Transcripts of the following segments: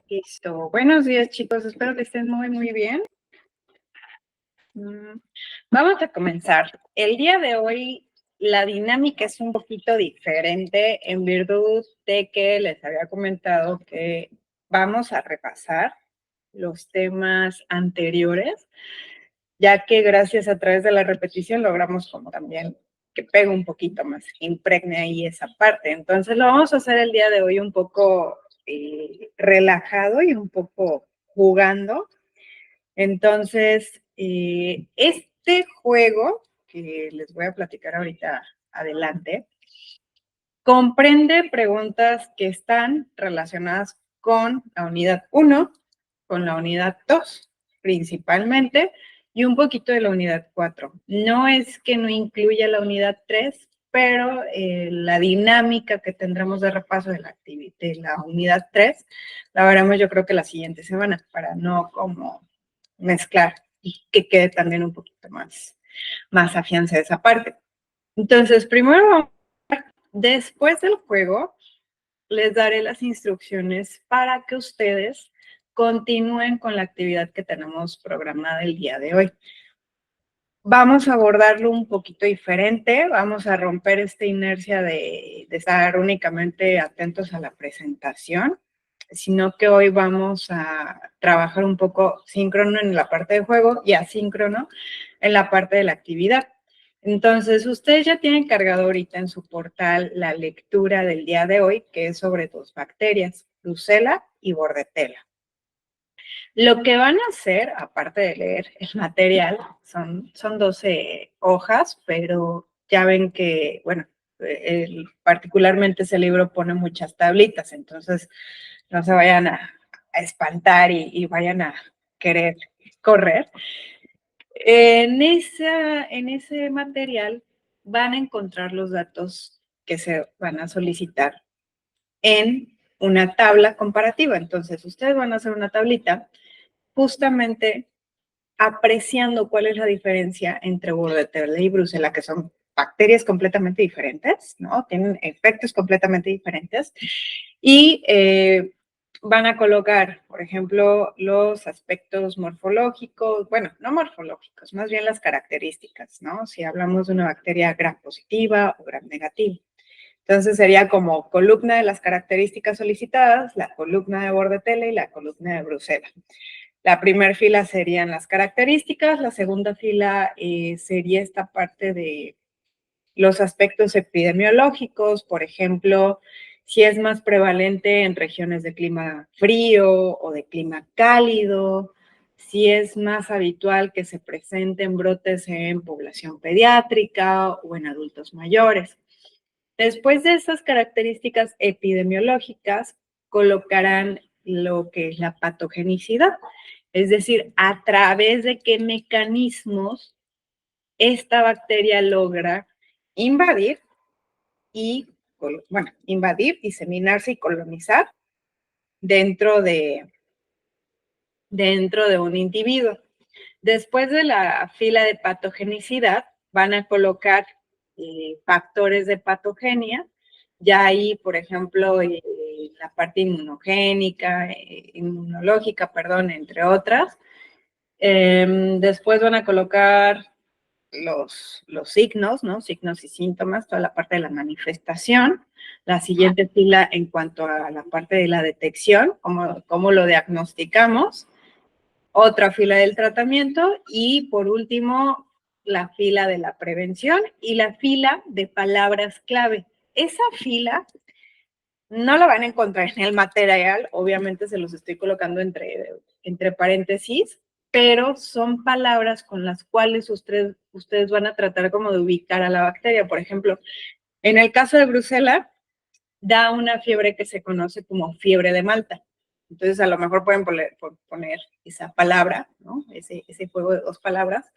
Listo. Buenos días, chicos. Espero que estén muy bien. Vamos a comenzar. El día de hoy la dinámica es un poquito diferente en virtud de que les había comentado que vamos a repasar los temas anteriores, ya que gracias a través de la repetición logramos como también que pegue un poquito más, que impregne ahí esa parte. Entonces lo vamos a hacer el día de hoy un poco relajado y un poco jugando. Entonces, este juego que les voy a platicar ahorita adelante, comprende preguntas que están relacionadas con la unidad 1, con la unidad 2 principalmente, y un poquito de la unidad 4. No es que no incluya la unidad 3, pero la dinámica que tendremos de repaso de la unidad 3 la veremos yo creo que la siguiente semana, para no como mezclar y que quede también un poquito más afianza esa parte. Entonces, primero, después del juego, les daré las instrucciones para que ustedes continúen con la actividad que tenemos programada el día de hoy. Vamos a abordarlo un poquito diferente, vamos a romper esta inercia de estar únicamente atentos a la presentación, sino que hoy vamos a trabajar un poco síncrono en la parte de juego y asíncrono en la parte de la actividad. Entonces, ustedes ya tienen cargado ahorita en su portal la lectura del día de hoy, que es sobre 2 bacterias, Brucella y Bordetella. Lo que van a hacer, aparte de leer el material, son 12 hojas, pero ya ven que, bueno, particularmente ese libro pone muchas tablitas, entonces no se vayan a espantar y vayan a querer correr. En ese material van a encontrar los datos que se van a solicitar en una tabla comparativa. Entonces, ustedes van a hacer una tablita justamente apreciando cuál es la diferencia entre Bordetella y Brucella, que son bacterias completamente diferentes, ¿no? Tienen efectos completamente diferentes. Y van a colocar, por ejemplo, los aspectos morfológicos, bueno, no morfológicos, más bien las características, ¿no? Si hablamos de una bacteria gram positiva o gram negativa. Entonces sería como columna de las características solicitadas, la columna de Bordetella y la columna de Brucella. La primera fila serían las características, la segunda fila sería esta parte de los aspectos epidemiológicos, por ejemplo, si es más prevalente en regiones de clima frío o de clima cálido, si es más habitual que se presenten brotes en población pediátrica o en adultos mayores. Después de esas características epidemiológicas, colocarán lo que es la patogenicidad, es decir, a través de qué mecanismos esta bacteria logra invadir, diseminarse y colonizar dentro de un individuo. Después de la fila de patogenicidad, van a colocar factores de patogenia, ya ahí, por ejemplo, la parte inmunológica, entre otras. Después van a colocar los signos, ¿no? Signos y síntomas, toda la parte de la manifestación. La siguiente fila en cuanto a la parte de la detección, cómo lo diagnosticamos. Otra fila del tratamiento y por último la fila de la prevención y la fila de palabras clave. Esa fila no la van a encontrar en el material, obviamente se los estoy colocando entre paréntesis, pero son palabras con las cuales ustedes van a tratar como de ubicar a la bacteria. Por ejemplo, en el caso de Brucella, da una fiebre que se conoce como fiebre de Malta. Entonces, a lo mejor pueden poner esa palabra, ¿no? Ese juego de 2 palabras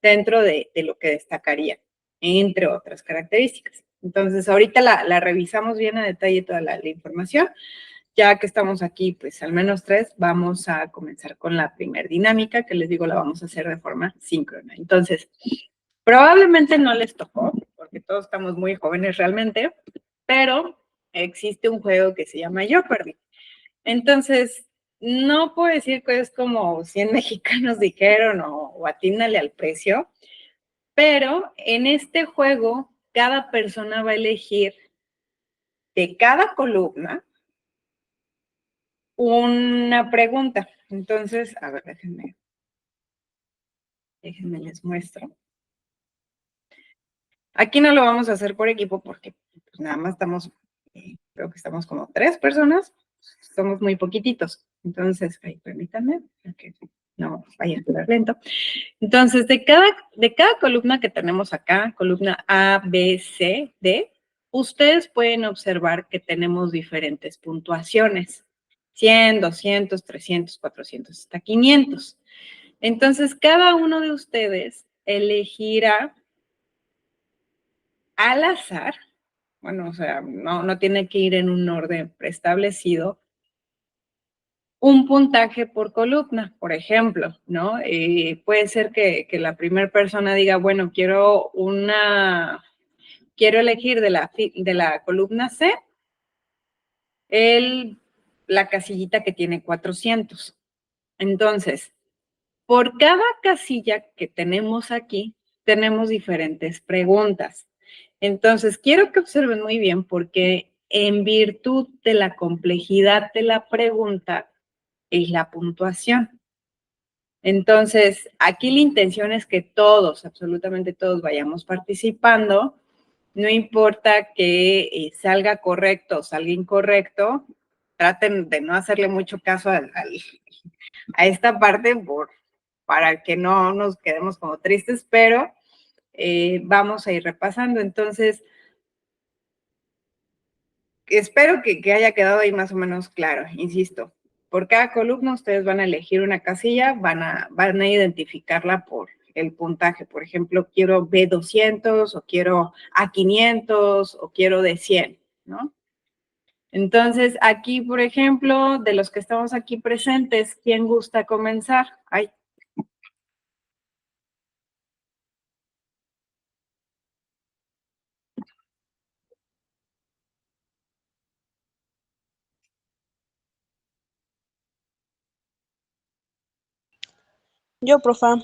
dentro de lo que destacaría, entre otras características. Entonces, ahorita la revisamos bien a detalle toda la información. Ya que estamos aquí, pues al menos 3, vamos a comenzar con la primera dinámica, que les digo, la vamos a hacer de forma síncrona. Entonces, Probablemente no les tocó, porque todos estamos muy jóvenes realmente, pero existe un juego que se llama Jeopardy. Entonces, no puedo decir que es como 100 mexicanos dijeron o atínale al precio, pero en este juego cada persona va a elegir de cada columna una pregunta. Entonces, a ver, déjenme les muestro. Aquí no lo vamos a hacer por equipo porque pues, nada más estamos, creo que estamos como 3 personas, somos muy poquititos. Entonces, permítanme, que no vaya a estar lento. Entonces, de cada columna que tenemos acá, columna A, B, C, D, ustedes pueden observar que tenemos diferentes puntuaciones. 100, 200, 300, 400, hasta 500. Entonces, cada uno de ustedes elegirá al azar, bueno, o sea, no tiene que ir en un orden preestablecido, un puntaje por columna, por ejemplo, ¿no? Puede ser que la primera persona diga, bueno, quiero elegir de la columna C la casillita que tiene 400. Entonces, por cada casilla que tenemos aquí, tenemos diferentes preguntas. Entonces, quiero que observen muy bien porque en virtud de la complejidad de la pregunta es la puntuación. Entonces, aquí la intención es que todos, absolutamente todos, vayamos participando. No importa que salga correcto o salga incorrecto, traten de no hacerle mucho caso a esta parte para que no nos quedemos como tristes, pero vamos a ir repasando. Entonces, espero que haya quedado ahí más o menos claro, insisto. Por cada columna ustedes van a elegir una casilla, van a identificarla por el puntaje. Por ejemplo, quiero B200 o quiero A500 o quiero D100, ¿no? Entonces, aquí, por ejemplo, de los que estamos aquí presentes, ¿quién gusta comenzar? Ay. Yo, profa.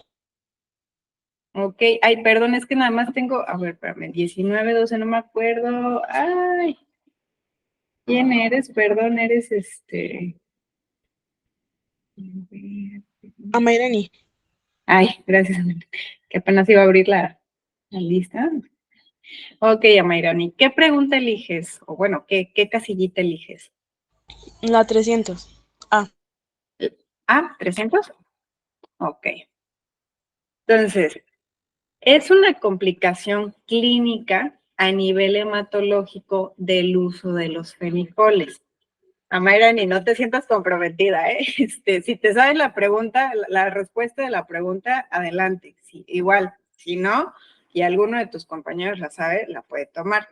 Ok, ay, perdón, es que nada más tengo, a ver, espérame, 19, 12, no me acuerdo. Ay, ¿quién eres? Perdón, eres Amairani. Ay, gracias, que apenas iba a abrir la lista. Ok, Amairani, ¿qué pregunta eliges? O bueno, ¿qué casillita eliges? La 300. Ah, Ah, ¿300? Ok. Entonces, es una complicación clínica a nivel hematológico del uso de los fenicoles. Amairani, no te sientas comprometida, ¿eh? Si te sabes la pregunta, la respuesta de la pregunta, adelante. Sí, igual, si no, y alguno de tus compañeros la sabe, la puede tomar.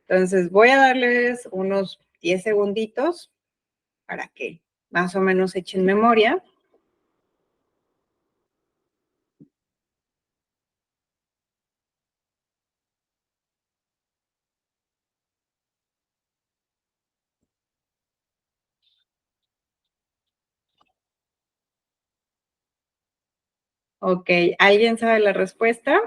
Entonces, voy a darles unos 10 segunditos para que más o menos echen memoria. Ok, ¿alguien sabe la respuesta?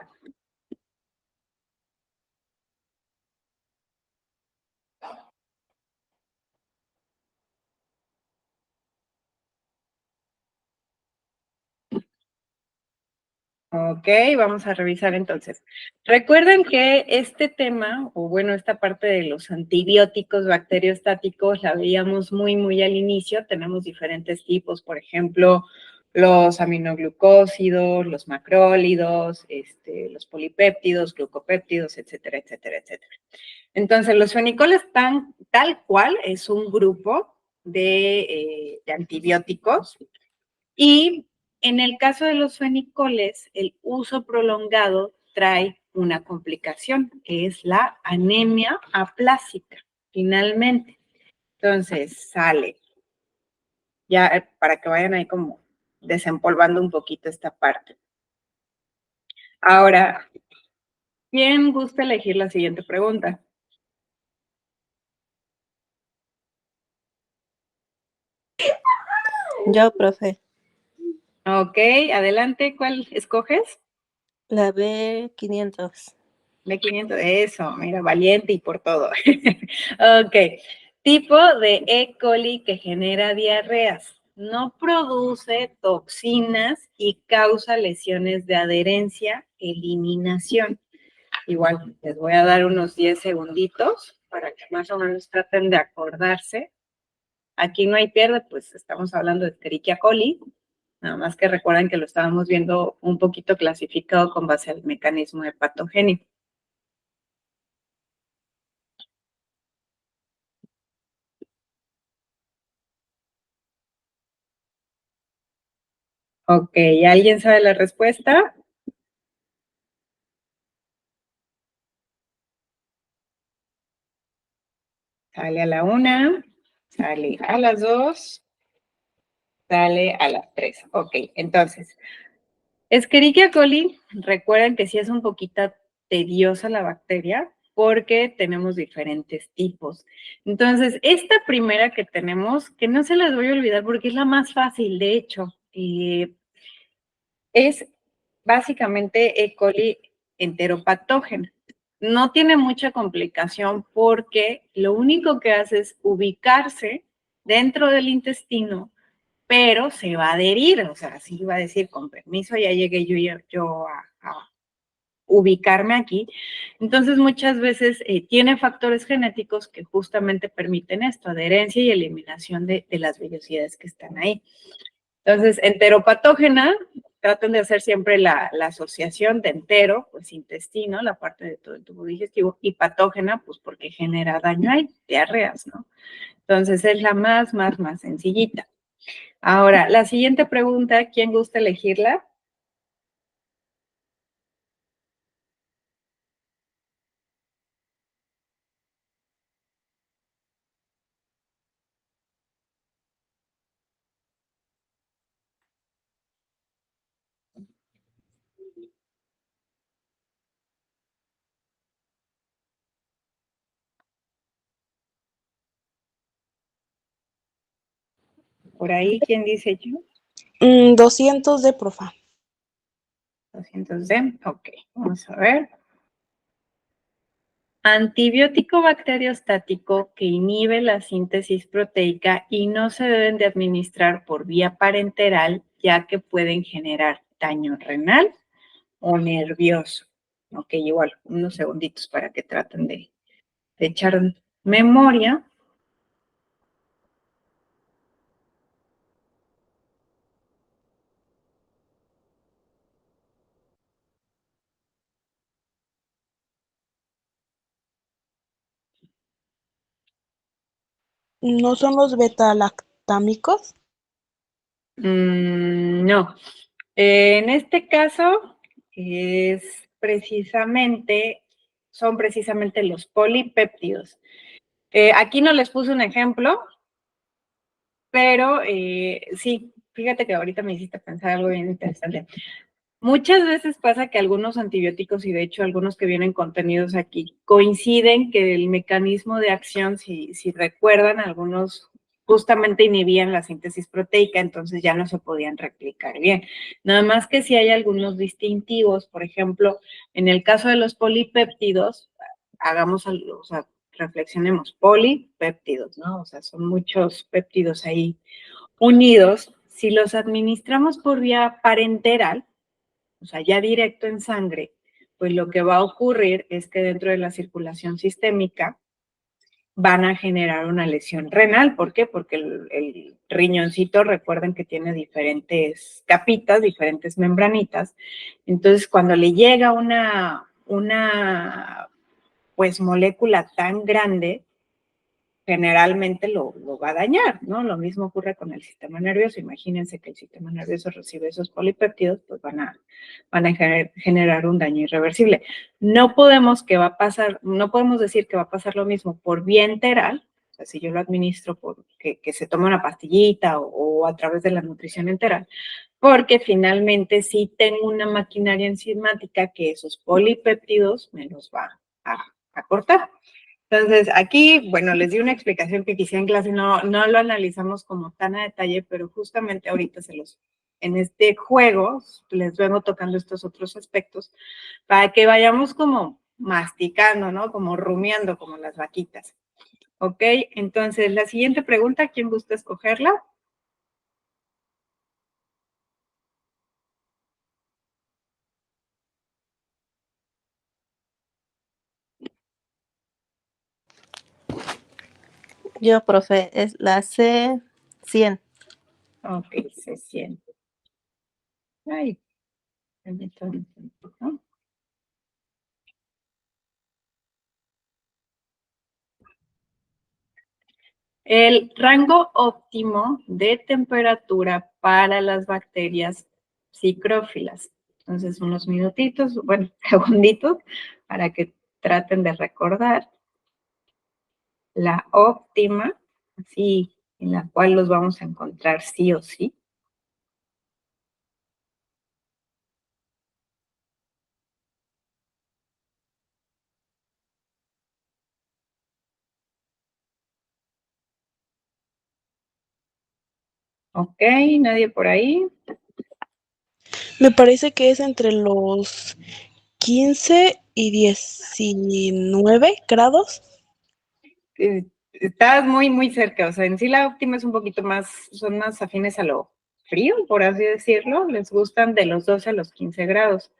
Ok, vamos a revisar entonces. Recuerden que este tema, o bueno, esta parte de los antibióticos bacteriostáticos, la veíamos muy al inicio. Tenemos diferentes tipos, por ejemplo, los aminoglucósidos, los macrólidos, los polipéptidos, glucopéptidos, etcétera, etcétera, etcétera. Entonces, los fenicoles tal cual es un grupo de antibióticos y en el caso de los fenicoles, el uso prolongado trae una complicación, que es la anemia aplásica, finalmente. Entonces, sale, ya para que vayan ahí como desempolvando un poquito esta parte. Ahora, ¿quién gusta elegir la siguiente pregunta? Yo, profe. Ok, adelante, ¿cuál escoges? La B500. B500, eso, mira, valiente y por todo. Ok, tipo de E. coli que genera diarreas. No produce toxinas y causa lesiones de adherencia, eliminación. Igual, les voy a dar unos 10 segunditos para que más o menos traten de acordarse. Aquí no hay pierde, pues estamos hablando de Escherichia coli, nada más que recuerden que lo estábamos viendo un poquito clasificado con base al mecanismo de patogénico. Ok, ¿alguien sabe la respuesta? Sale a la 1, sale a las 2, sale a las 3. Ok, entonces, Escherichia coli, recuerden que sí es un poquito tediosa la bacteria porque tenemos diferentes tipos. Entonces, esta primera que tenemos, que no se las voy a olvidar porque es la más fácil, de hecho, es básicamente E. coli enteropatógena. No tiene mucha complicación porque lo único que hace es ubicarse dentro del intestino, pero se va a adherir, o sea, así va a decir, con permiso, ya llegué yo a ubicarme aquí. Entonces, muchas veces tiene factores genéticos que justamente permiten esto, adherencia y eliminación de las vellosidades que están ahí. Entonces, enteropatógena, traten de hacer siempre la asociación de entero, pues intestino, la parte de todo el tubo digestivo, y patógena, pues porque genera daño hay diarreas, ¿no? Entonces, es la más sencillita. Ahora, la siguiente pregunta, ¿quién gusta elegirla? Por ahí, ¿quién dice yo? 200 de profa. 200D, ok, vamos a ver. Antibiótico bacteriostático que inhibe la síntesis proteica y no se deben de administrar por vía parenteral, ya que pueden generar daño renal o nervioso. Ok, igual, unos segunditos para que traten de echar memoria. ¿No son los beta-lactámicos? No. En este caso, son precisamente los polipéptidos. Aquí no les puse un ejemplo, pero sí, fíjate que ahorita me hiciste pensar algo bien interesante. Muchas veces pasa que algunos antibióticos, y de hecho algunos que vienen contenidos aquí, coinciden que el mecanismo de acción, si recuerdan, algunos justamente inhibían la síntesis proteica, entonces ya no se podían replicar bien. Nada más que si hay algunos distintivos, por ejemplo, en el caso de los polipéptidos, o sea, reflexionemos, polipéptidos, ¿no? O sea, son muchos péptidos ahí unidos. Si los administramos por vía parenteral, o sea, ya directo en sangre, pues lo que va a ocurrir es que dentro de la circulación sistémica van a generar una lesión renal. ¿Por qué? Porque el riñoncito, recuerden que tiene diferentes capitas, diferentes membranitas. Entonces, cuando le llega una pues molécula tan grande, generalmente lo va a dañar, ¿no? Lo mismo ocurre con el sistema nervioso. Imagínense que el sistema nervioso recibe esos polipéptidos, pues van a generar un daño irreversible. No podemos decir que va a pasar lo mismo por vía enteral, sea, si yo lo administro por que se tome una pastillita o a través de la nutrición enteral, porque finalmente sí tengo una maquinaria enzimática que esos polipéptidos me los va a cortar. Entonces, aquí, bueno, les di una explicación que quizá en clase no lo analizamos como tan a detalle, pero justamente ahorita en este juego les vengo tocando estos otros aspectos para que vayamos como masticando, ¿no? Como rumiando, como las vaquitas. ¿Ok? Entonces, la siguiente pregunta, ¿quién gusta escogerla? Yo, profe, es la C100. Ok, se siente. Ay, permítame un tiempo, ¿no? El rango óptimo de temperatura para las bacterias psicrófilas. Entonces, unos minutitos, bueno, segunditos, para que traten de recordar la óptima, así, en la cual los vamos a encontrar sí o sí. Ok, nadie por ahí. Me parece que es entre los 15 y 19 grados. Estás muy, muy cerca. O sea, en sí la óptima es un poquito más, son más afines a lo frío, por así decirlo. Les gustan de los 12 a los 15 grados.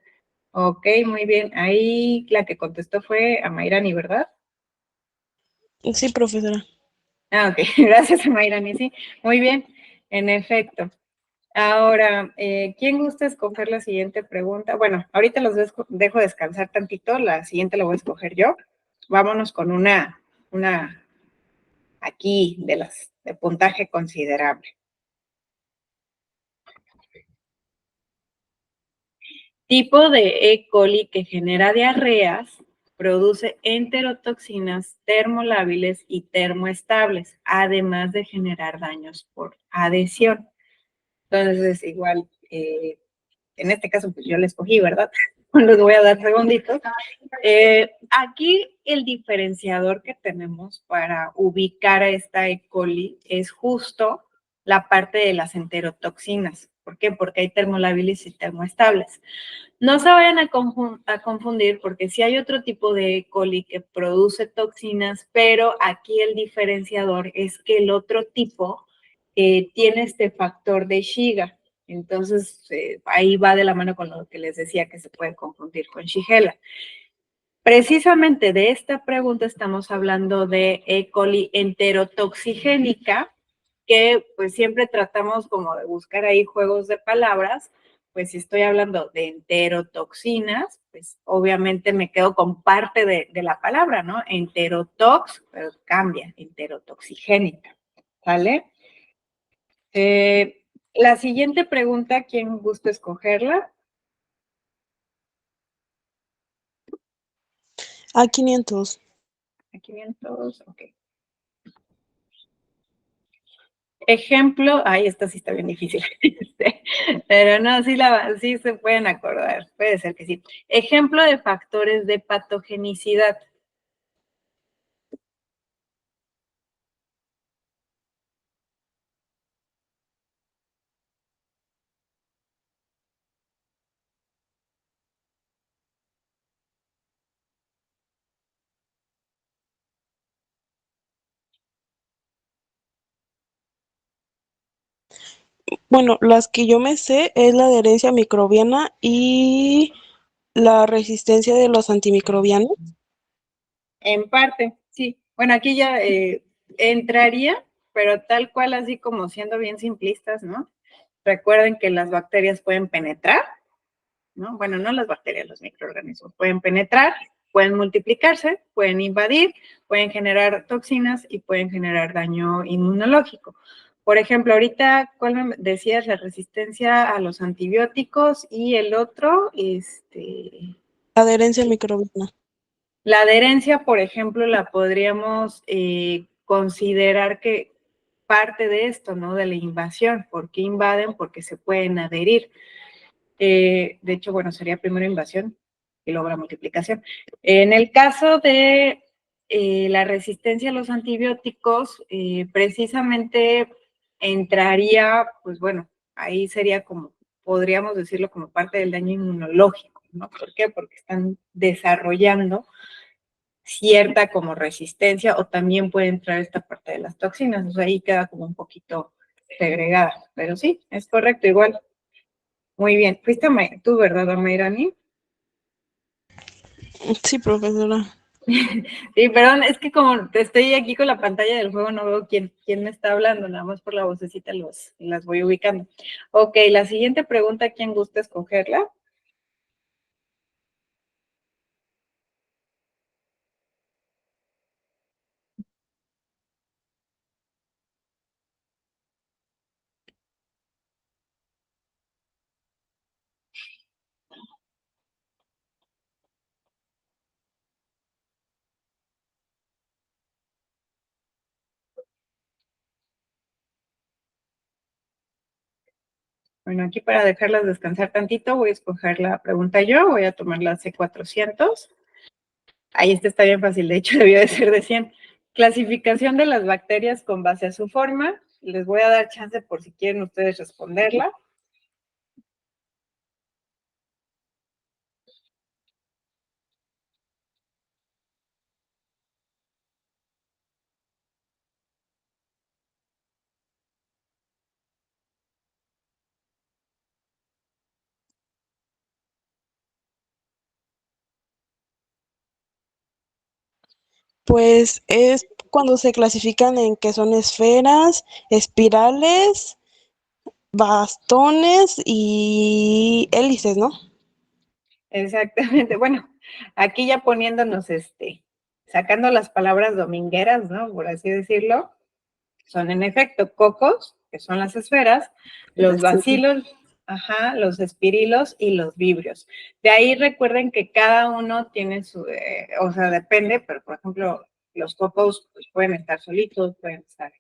Ok, muy bien. Ahí la que contestó fue Amairani, ¿verdad? Sí, profesora. Ah, ok. Gracias, Amairani. Sí, muy bien. En efecto. Ahora, ¿quién gusta escoger la siguiente pregunta? Bueno, ahorita los dejo descansar tantito. La siguiente la voy a escoger yo. Vámonos con una aquí de puntaje considerable. Tipo de E. coli que genera diarreas, produce enterotoxinas termolábiles y termoestables, además de generar daños por adhesión. Entonces, igual, en este caso, pues yo la escogí, ¿verdad? Les voy a dar segunditos. Aquí el diferenciador que tenemos para ubicar a esta E. coli es justo la parte de las enterotoxinas. ¿Por qué? Porque hay termolábiles y termoestables. No se vayan a confundir porque sí hay otro tipo de E. coli que produce toxinas, pero aquí el diferenciador es que el otro tipo tiene este factor de Shiga. Entonces, ahí va de la mano con lo que les decía que se puede confundir con Shigella. Precisamente de esta pregunta estamos hablando de E. coli enterotoxigénica, que pues siempre tratamos como de buscar ahí juegos de palabras. Pues si estoy hablando de enterotoxinas, pues obviamente me quedo con parte de la palabra, ¿no? Enterotox, pero cambia, enterotoxigénica, ¿vale? La siguiente pregunta, ¿quién gusta escogerla? A500. Aquí vienen todos, ok. Ejemplo, ay, esta sí está bien difícil, pero no, sí se pueden acordar, puede ser que sí. Ejemplo de factores de patogenicidad. Bueno, las que yo me sé es la adherencia microbiana y la resistencia de los antimicrobianos. En parte, sí. Bueno, aquí ya entraría, pero tal cual así como siendo bien simplistas, ¿no? Recuerden que las bacterias pueden penetrar, ¿no? Bueno, no las bacterias, los microorganismos pueden penetrar, pueden multiplicarse, pueden invadir, pueden generar toxinas y pueden generar daño inmunológico. Por ejemplo, ahorita, ¿cuál me decías? La resistencia a los antibióticos y el otro, Adherencia microbiana. la adherencia, por ejemplo, la podríamos considerar que parte de esto, ¿no? De la invasión. ¿Por qué invaden? Porque se pueden adherir. De hecho, bueno, sería primero invasión y luego la multiplicación. En el caso de la resistencia a los antibióticos, precisamente entraría, pues bueno, ahí sería como, podríamos decirlo como parte del daño inmunológico, ¿no? ¿Por qué? Porque están desarrollando cierta como resistencia o también puede entrar esta parte de las toxinas, o sea, ahí queda como un poquito segregada, pero sí, es correcto, igual. Muy bien, fuiste tú, ¿verdad, Amairani? Sí, profesora. Sí, perdón, es que como estoy aquí con la pantalla del juego, no veo quién me está hablando, nada más por la vocecita las voy ubicando. Ok, la siguiente pregunta, ¿quién gusta escogerla? Bueno, aquí para dejarlas descansar tantito, voy a escoger la pregunta yo, voy a tomar la C400. Ahí está bien fácil, de hecho debió de ser de 100. Clasificación de las bacterias con base a su forma. Les voy a dar chance por si quieren ustedes responderla. Pues es cuando se clasifican en que son esferas, espirales, bastones y hélices, ¿no? Exactamente. Bueno, aquí ya poniéndonos, sacando las palabras domingueras, ¿no? Por así decirlo, son en efecto cocos, que son las esferas, los bacilos, ajá, los espirilos y los vibrios. De ahí recuerden que cada uno tiene su, o sea, depende, pero por ejemplo, los cocos pues, pueden estar solitos, pueden estar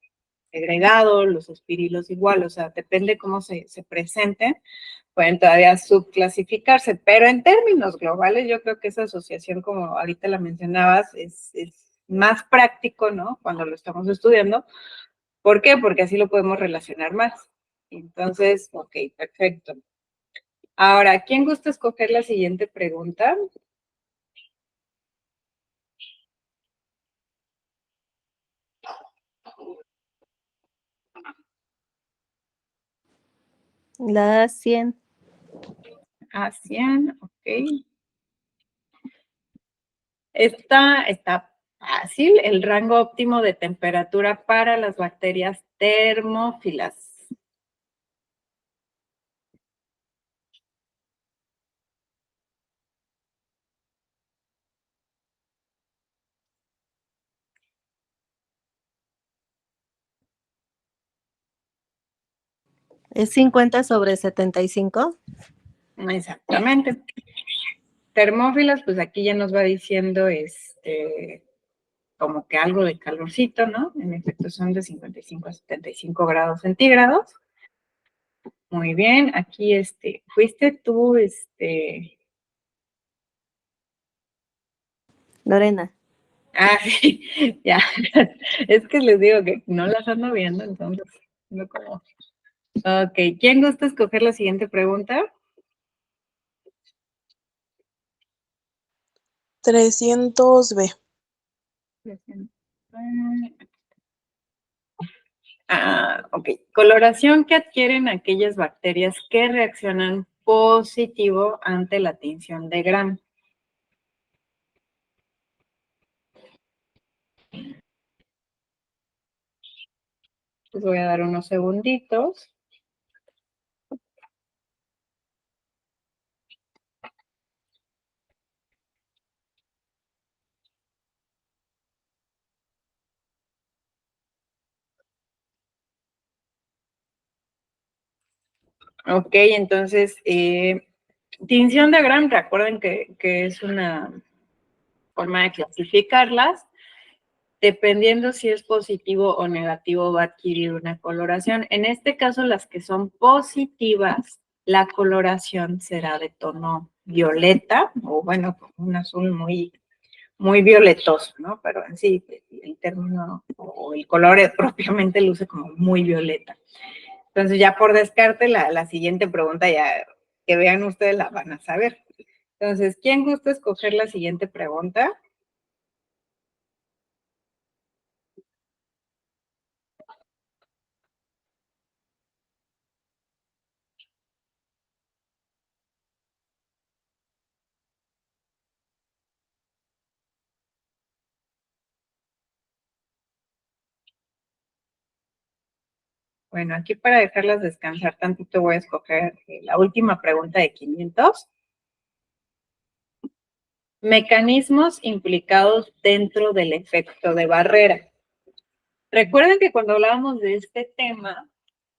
segregados, los espirilos igual, o sea, depende cómo se presenten, pueden todavía subclasificarse, pero en términos globales yo creo que esa asociación, como ahorita la mencionabas, es más práctico, ¿no? Cuando lo estamos estudiando. ¿Por qué? Porque así lo podemos relacionar más. Entonces, ok, perfecto. Ahora, ¿quién gusta escoger la siguiente pregunta? La 100. A100, ok. Está fácil, el rango óptimo de temperatura para las bacterias termófilas. ¿Es 50/75? Exactamente. Termófilas, pues aquí ya nos va diciendo como que algo de calorcito, ¿no? En efecto son de 55 a 75 grados centígrados. Muy bien, aquí fuiste tú, Lorena. Ah, sí, ya. Es que les digo que no las ando viendo, entonces, no como. Ok, ¿quién gusta escoger la siguiente pregunta? 300B. Ok. Coloración que adquieren aquellas bacterias que reaccionan positivo ante la tinción de Gram. Les voy a dar unos segunditos. Ok, entonces, tinción de Gram, recuerden que es una forma de clasificarlas. dependiendo si es positivo o negativo, va a adquirir una coloración. En este caso, las que son positivas, la coloración será de tono violeta, o bueno, un azul muy, muy violetoso, ¿no? Pero en sí, el término o el color propiamente luce como muy violeta. Entonces, ya por descarte, la siguiente pregunta, ya que vean ustedes, la van a saber. Entonces, ¿quién gusta escoger la siguiente pregunta? Bueno, aquí para dejarlas descansar tantito voy a escoger la última pregunta de 500. Mecanismos implicados dentro del efecto de barrera. Recuerden que cuando hablábamos de este tema,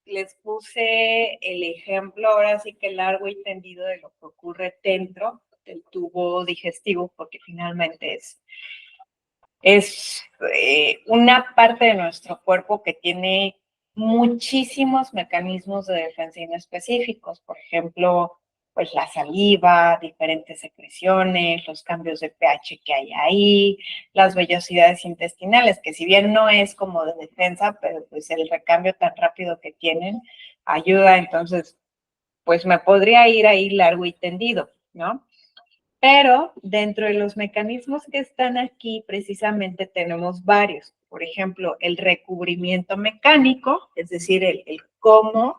les puse el ejemplo, ahora sí que largo y tendido, de lo que ocurre dentro del tubo digestivo, porque finalmente es una parte de nuestro cuerpo que tiene muchísimos mecanismos de defensa inespecíficos. Por ejemplo, pues la saliva, diferentes secreciones, los cambios de pH que hay ahí, las vellosidades intestinales, que si bien no es como de defensa, pero pues el recambio tan rápido que tienen ayuda. Entonces, pues me podría ir ahí largo y tendido, ¿no? Pero dentro de los mecanismos que están aquí, precisamente tenemos varios. Por ejemplo, el recubrimiento mecánico, es decir, el cómo,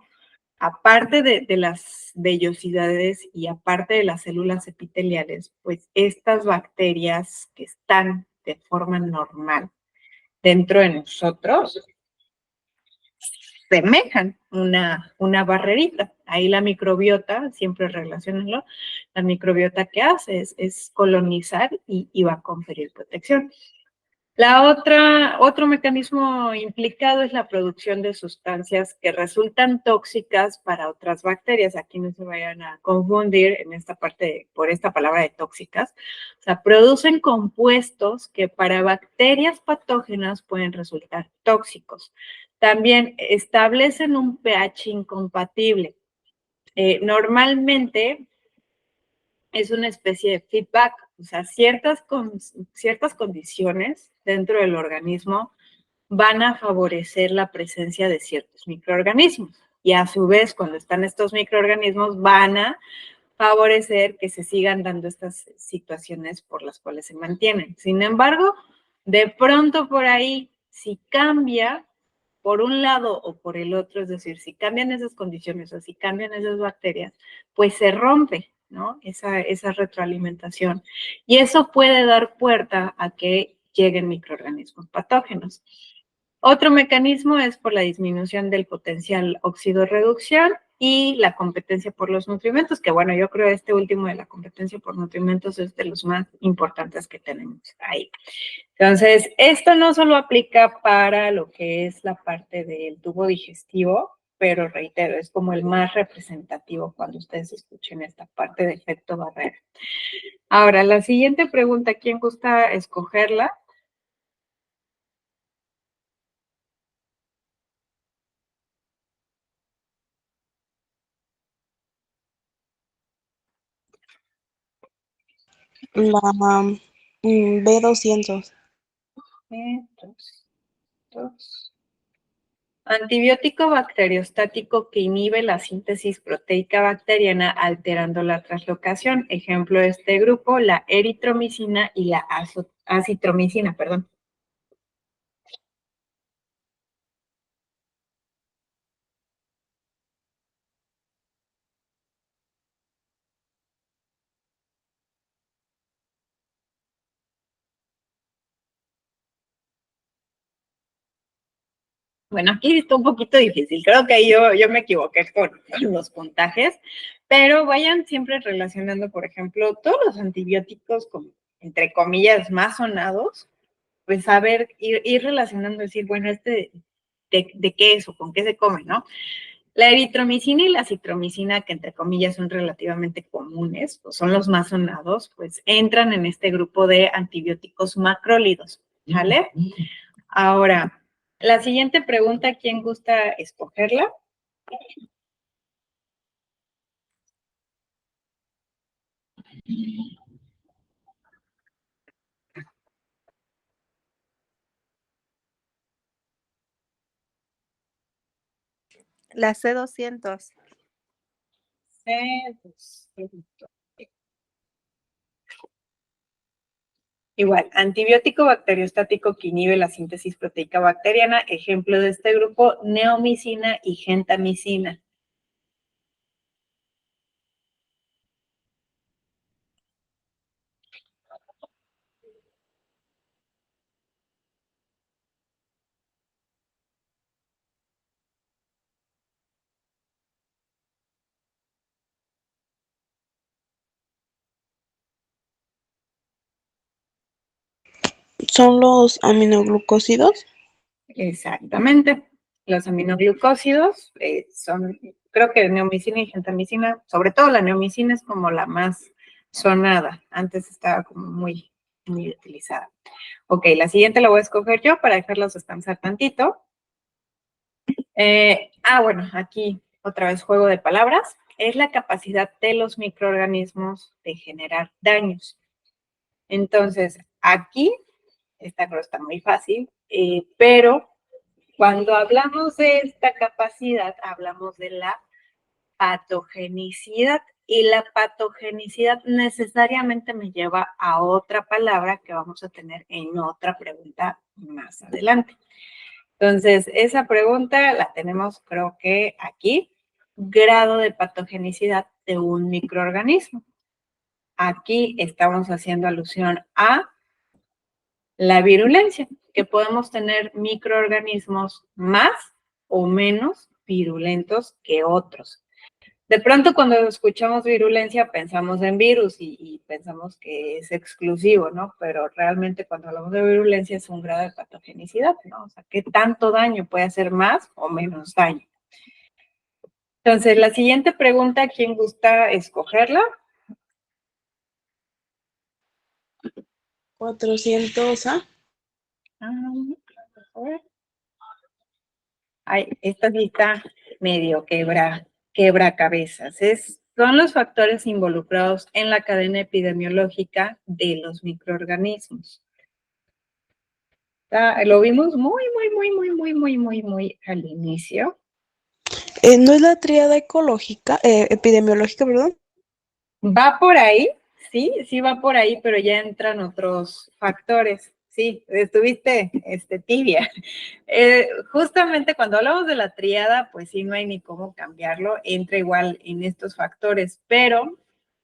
aparte de las vellosidades y aparte de las células epiteliales, pues estas bacterias que están de forma normal dentro de nosotros semejan una barrerita. Ahí la microbiota, siempre relacionenlo, la microbiota que hace es colonizar y va a conferir protección. Otro mecanismo implicado es la producción de sustancias que resultan tóxicas para otras bacterias. Aquí no se vayan a confundir en esta parte por esta palabra de tóxicas. O sea, producen compuestos que para bacterias patógenas pueden resultar tóxicos. También establecen un pH incompatible. Normalmente es una especie de feedback, o sea, ciertas condiciones dentro del organismo van a favorecer la presencia de ciertos microorganismos. Y a su vez, cuando están estos microorganismos, van a favorecer que se sigan dando estas situaciones por las cuales se mantienen. Sin embargo, de pronto por ahí, si cambia por un lado o por el otro, es decir, si cambian esas condiciones o si cambian esas bacterias, pues se rompe, ¿no? Esa retroalimentación. Y eso puede dar puerta a que lleguen microorganismos patógenos. Otro mecanismo es por la disminución del potencial oxidorreducción y la competencia por los nutrimentos, que bueno, yo creo que este último de la competencia por nutrimentos es de los más importantes que tenemos ahí. Entonces, esto no solo aplica para lo que es la parte del tubo digestivo, pero reitero, es como el más representativo cuando ustedes escuchen esta parte de efecto barrera. Ahora, la siguiente pregunta, ¿quién gusta escogerla? La B200. Antibiótico bacteriostático que inhibe la síntesis proteica bacteriana alterando la translocación. Ejemplo de este grupo, la eritromicina y la acitromicina, perdón. Bueno, aquí está un poquito difícil. Creo que ahí yo me equivoqué con los puntajes, pero vayan siempre relacionando, por ejemplo, todos los antibióticos con, entre comillas, más sonados, pues saber, ir relacionando, decir, bueno, de qué es o con qué se come, ¿no? La eritromicina y la citromicina, que entre comillas son relativamente comunes, o son los más sonados, pues entran en este grupo de antibióticos macrólidos. ¿Vale? Ahora, la siguiente pregunta, ¿quién gusta escogerla? La C200. Igual, antibiótico bacteriostático que inhibe la síntesis proteica bacteriana. Ejemplo de este grupo, neomicina y gentamicina. ¿Son los aminoglucósidos? Exactamente. Los aminoglucósidos son, creo que neomicina y gentamicina, sobre todo la neomicina es como la más sonada. Antes estaba como muy utilizada. Ok, la siguiente la voy a escoger yo para dejarlos descansar tantito. Bueno, aquí otra vez juego de palabras. Es la capacidad de los microorganismos de generar daños. Entonces, aquí, esta creo está muy fácil, pero cuando hablamos de esta capacidad, hablamos de la patogenicidad. Y la patogenicidad necesariamente me lleva a otra palabra que vamos a tener en otra pregunta más adelante. Entonces, esa pregunta la tenemos, creo que aquí, grado de patogenicidad de un microorganismo. Aquí estamos haciendo alusión a la virulencia, que podemos tener microorganismos más o menos virulentos que otros. De pronto, cuando escuchamos virulencia, pensamos en virus y pensamos que es exclusivo, ¿no? Pero realmente cuando hablamos de virulencia es un grado de patogenicidad, ¿no? O sea, ¿qué tanto daño puede hacer más o menos daño? Entonces, la siguiente pregunta, ¿quién gusta escogerla? 400A. Ay, esta sí está medio quebra cabezas. Son los factores involucrados en la cadena epidemiológica de los microorganismos. Lo vimos muy al inicio. ¿No es la tríada ecológica, epidemiológica, perdón? Va por ahí, sí va por ahí, pero ya entran otros factores. Sí, estuviste tibia. Justamente cuando hablamos de la tríada, pues sí, no hay ni cómo cambiarlo, entra igual en estos factores, pero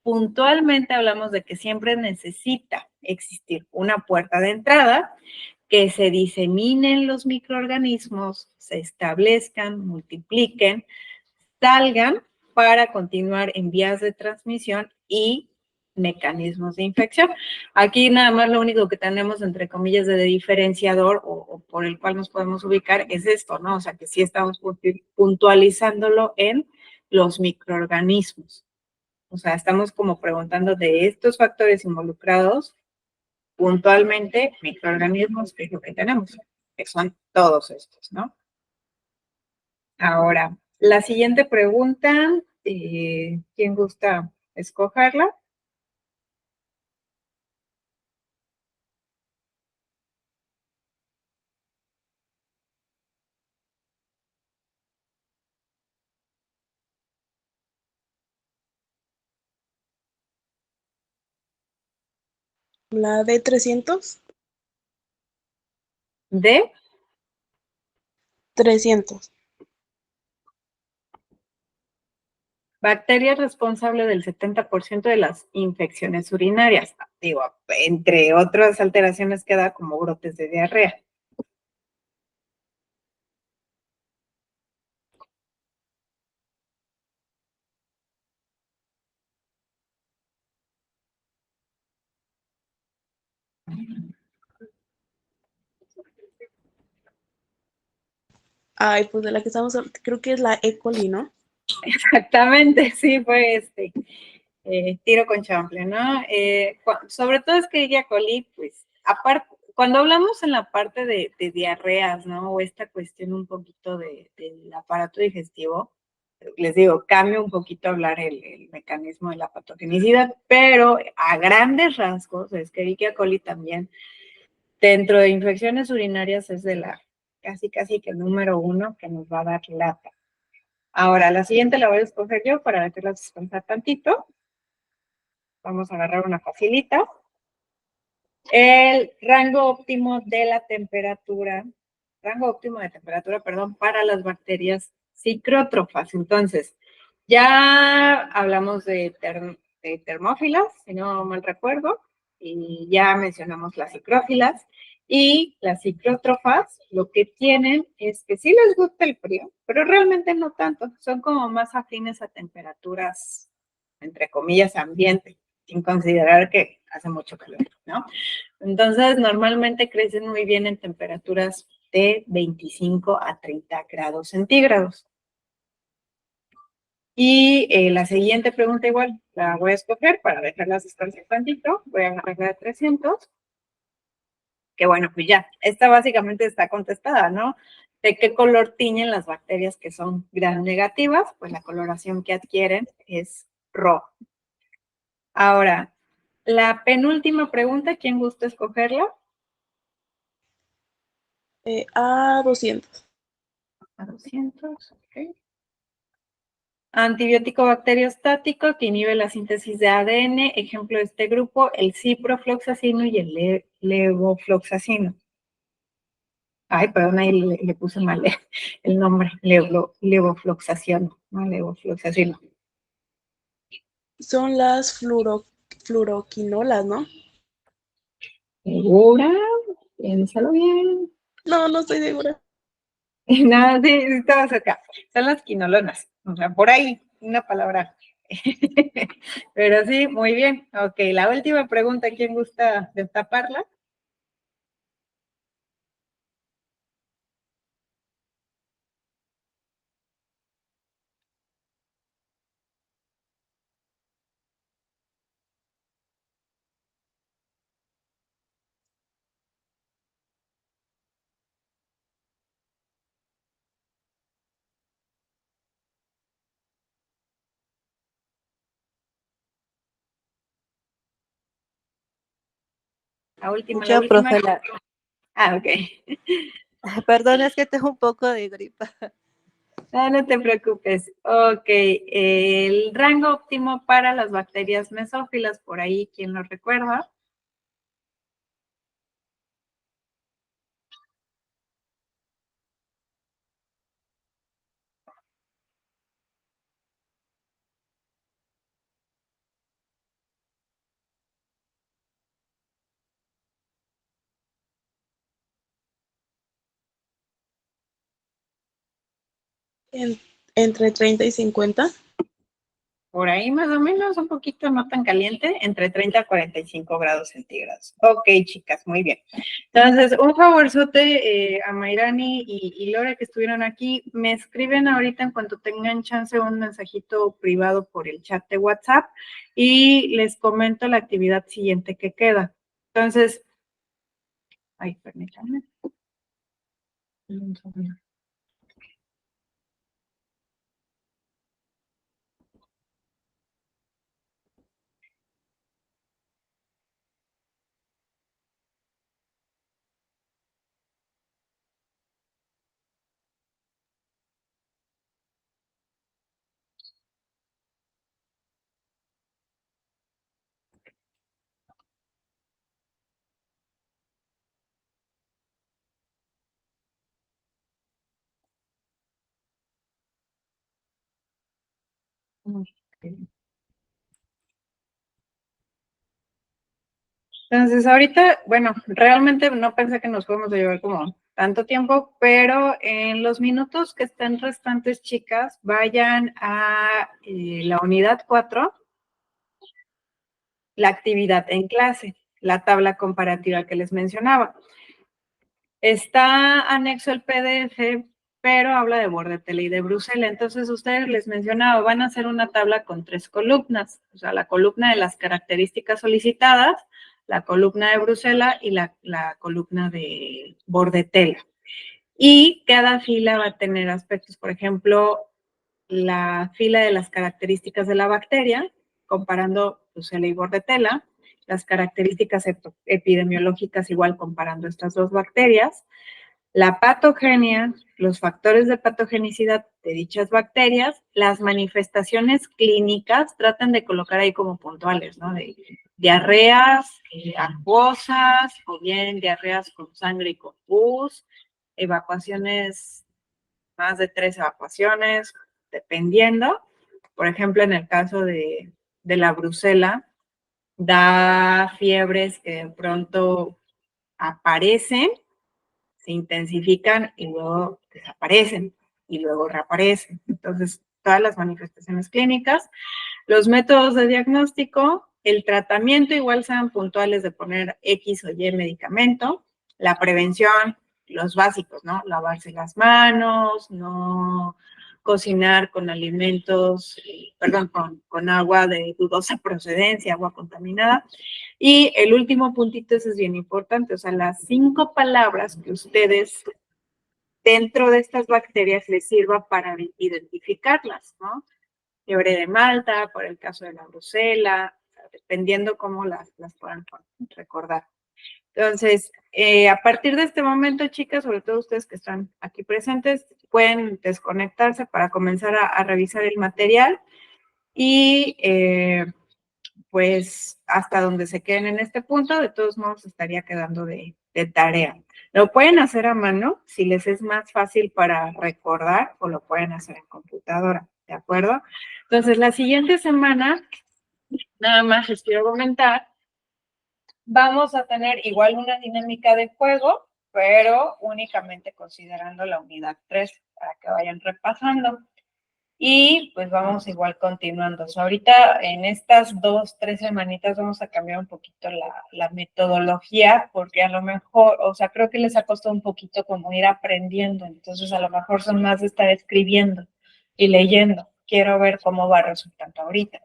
puntualmente hablamos de que siempre necesita existir una puerta de entrada, que se diseminen los microorganismos, se establezcan, multipliquen, salgan para continuar en vías de transmisión y mecanismos de infección. Aquí nada más lo único que tenemos, entre comillas, de diferenciador o por el cual nos podemos ubicar es esto, ¿no? O sea, que sí estamos puntualizándolo en los microorganismos. O sea, estamos como preguntando de estos factores involucrados, puntualmente, microorganismos, que es lo que tenemos, que son todos estos, ¿no? Ahora, la siguiente pregunta, ¿quién gusta escogerla? La D300. De 300. bacteria responsable del 70% de las infecciones urinarias. Digo, entre otras alteraciones que da como brotes de diarrea. Ay, pues de la que estamos, creo que es la E. coli, ¿no? Exactamente, sí, fue tiro con chample, ¿no? Sobre todo es que E. coli, pues, aparte, cuando hablamos en la parte de diarreas, ¿no? O esta cuestión un poquito del aparato digestivo, les digo, cambia un poquito hablar el mecanismo de la patogenicidad, pero a grandes rasgos, Escherichia coli también, dentro de infecciones urinarias es de la casi que el número 1 que nos va a dar lata. Ahora, la siguiente la voy a escoger yo para dejarlas descansar tantito. Vamos a agarrar una facilita. El rango óptimo de temperatura, perdón, para las bacterias ciclótrofas. Entonces, ya hablamos de termófilas, si no mal recuerdo, y ya mencionamos las ciclófilas. Y las ciclótrofas lo que tienen es que sí les gusta el frío, pero realmente no tanto. Son como más afines a temperaturas, entre comillas, ambiente, sin considerar que hace mucho calor, ¿no? Entonces, normalmente crecen muy bien en temperaturas de 25 a 30 grados centígrados. Y la siguiente pregunta igual, la voy a escoger para dejarlas descansar tantito. Voy a agarrar la de 300. Que bueno, pues ya, esta básicamente está contestada, ¿no? ¿De qué color tiñen las bacterias que son gram negativas? Pues la coloración que adquieren es rojo. Ahora, la penúltima pregunta, ¿quién gusta escogerla? A 200. A 200, ok. Antibiótico bacteriostático que inhibe la síntesis de ADN, ejemplo de este grupo, el ciprofloxacino y el levofloxacino. Ay, perdón, ahí le puse mal el nombre, levofloxacino, no levofloxacino. Son las fluoroquinolas, ¿no? ¿Segura? Piénsalo bien. No, no estoy segura. No, sí, estaba cerca. Son las quinolonas, o sea, por ahí, una palabra. Pero sí, muy bien. Ok, la última pregunta, ¿quién gusta destaparla? La última, la Yo, última. profe, Ah, ok. perdón, es que tengo un poco de gripa. No, no te preocupes. Ok, el rango óptimo para las bacterias mesófilas, por ahí, ¿quién lo recuerda? Entre 30 y 50. Por ahí más o menos, un poquito no tan caliente, entre 30 a 45 grados centígrados. Ok, chicas, muy bien. Entonces, un favorzote a Mayrani y Lore que estuvieron aquí, me escriben ahorita en cuanto tengan chance un mensajito privado por el chat de WhatsApp y les comento la actividad siguiente que queda. Entonces, ay, permítanme. Okay. Entonces, ahorita, bueno, realmente no pensé que nos fuéramos a llevar como tanto tiempo, pero en los minutos que estén restantes, chicas, vayan a la unidad 4, la actividad en clase, la tabla comparativa que les mencionaba. Está anexo el PDF, pero habla de Bordetele y de Bruselas. Entonces, ustedes les mencionaba, van a hacer una tabla con 3 columnas, o sea, la columna de las características solicitadas, la columna de Bruselas y la columna de Bordetella. Y cada fila va a tener aspectos, por ejemplo, la fila de las características de la bacteria, comparando Brucella y Bordetella, las características epidemiológicas igual comparando estas dos bacterias, la patogenia, los factores de patogenicidad de dichas bacterias, las manifestaciones clínicas, tratan de colocar ahí como puntuales, ¿no? De diarreas acuosas, o bien diarreas con sangre y con pus, evacuaciones, más de 3 evacuaciones, dependiendo. Por ejemplo, en el caso de la Brucella, da fiebres que de pronto aparecen, se intensifican y luego desaparecen y luego reaparecen. Entonces, todas las manifestaciones clínicas, los métodos de diagnóstico, el tratamiento igual sean puntuales de poner X o Y medicamento, la prevención, los básicos, ¿no? Lavarse las manos, no cocinar con alimentos, perdón, con agua de dudosa procedencia, agua contaminada. Y el último puntito, ese es bien importante, o sea, las 5 palabras que ustedes dentro de estas bacterias les sirva para identificarlas, ¿no? Fiebre de Malta, por el caso de la Brucella, dependiendo cómo las puedan recordar. Entonces, a partir de este momento, chicas, sobre todo ustedes que están aquí presentes, pueden desconectarse para comenzar a revisar el material y pues hasta donde se queden en este punto, de todos modos estaría quedando de tarea. Lo pueden hacer a mano si les es más fácil para recordar o lo pueden hacer en computadora, ¿de acuerdo? Entonces, la siguiente semana, nada más les quiero comentar, vamos a tener igual una dinámica de juego, pero únicamente considerando la unidad 3 para que vayan repasando. Y pues vamos igual continuando. O sea, ahorita en estas 2, 3 semanitas vamos a cambiar un poquito la metodología, porque a lo mejor, o sea, creo que les ha costado un poquito como ir aprendiendo. Entonces, a lo mejor son más de estar escribiendo y leyendo. Quiero ver cómo va resultando ahorita.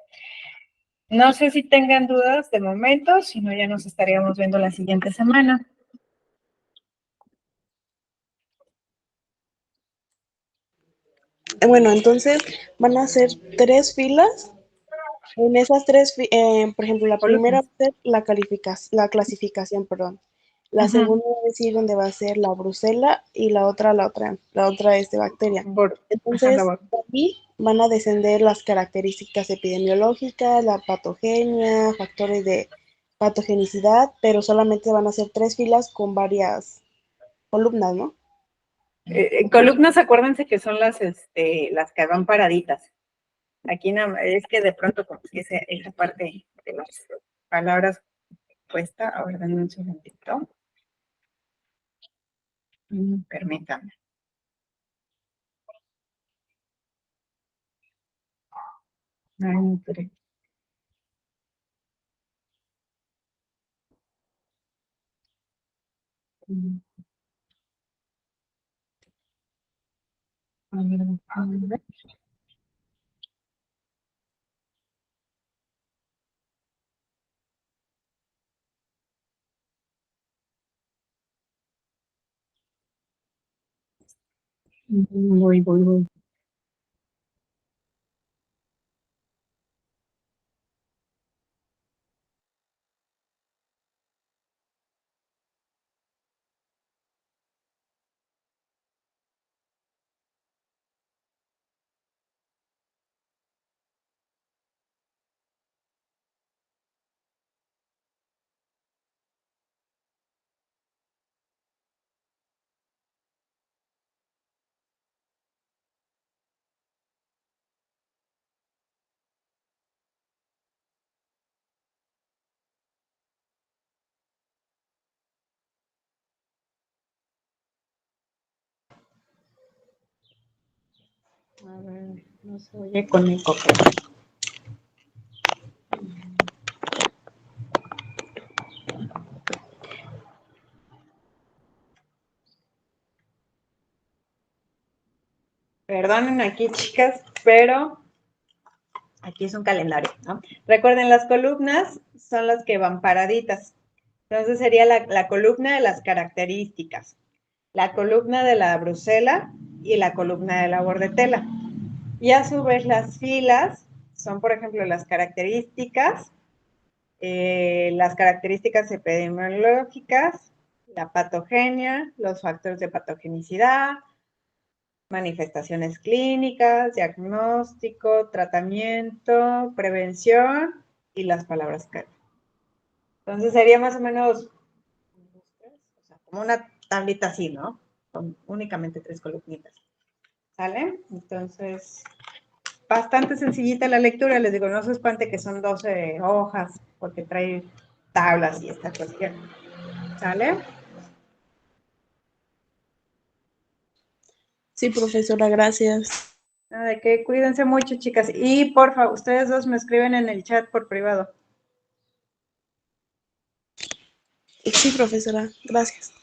No sé si tengan dudas de momento, si no ya nos estaríamos viendo la siguiente semana. Bueno, entonces van a ser 3 filas. En esas 3, por ejemplo, la primera va a ser la clasificación, perdón. La segunda va a decir dónde va a ser la Brucella y la otra es de bacteria. Entonces, aquí van a descender las características epidemiológicas, la patogenia, factores de patogenicidad, pero solamente van a ser 3 filas con varias columnas, ¿no? Columnas, acuérdense que son las que van paraditas. Aquí es que de pronto como que esa parte de las palabras puesta, a ver, denme un segundito. Permítanme. Ay, no pude. A ver. Voy. A ver, no se oye con eco. Perdonen aquí, chicas, pero aquí es un calendario, ¿no? Recuerden, las columnas son las que van paraditas. Entonces sería la columna de las características, la columna de la brusela y la columna de la bordetela. Y a su vez las filas son, por ejemplo, las características epidemiológicas, la patogenia, los factores de patogenicidad, manifestaciones clínicas, diagnóstico, tratamiento, prevención y las palabras clave. Entonces sería más o menos como una tablita así, ¿no? Con únicamente 3 columnitas. ¿Sale? Entonces, bastante sencillita la lectura. Les digo, no se espante que son 12 hojas, porque trae tablas y esta cuestión. ¿Sale? Sí, profesora, gracias. De que cuídense mucho, chicas. Y por favor, ustedes dos me escriben en el chat por privado. Sí, profesora, gracias.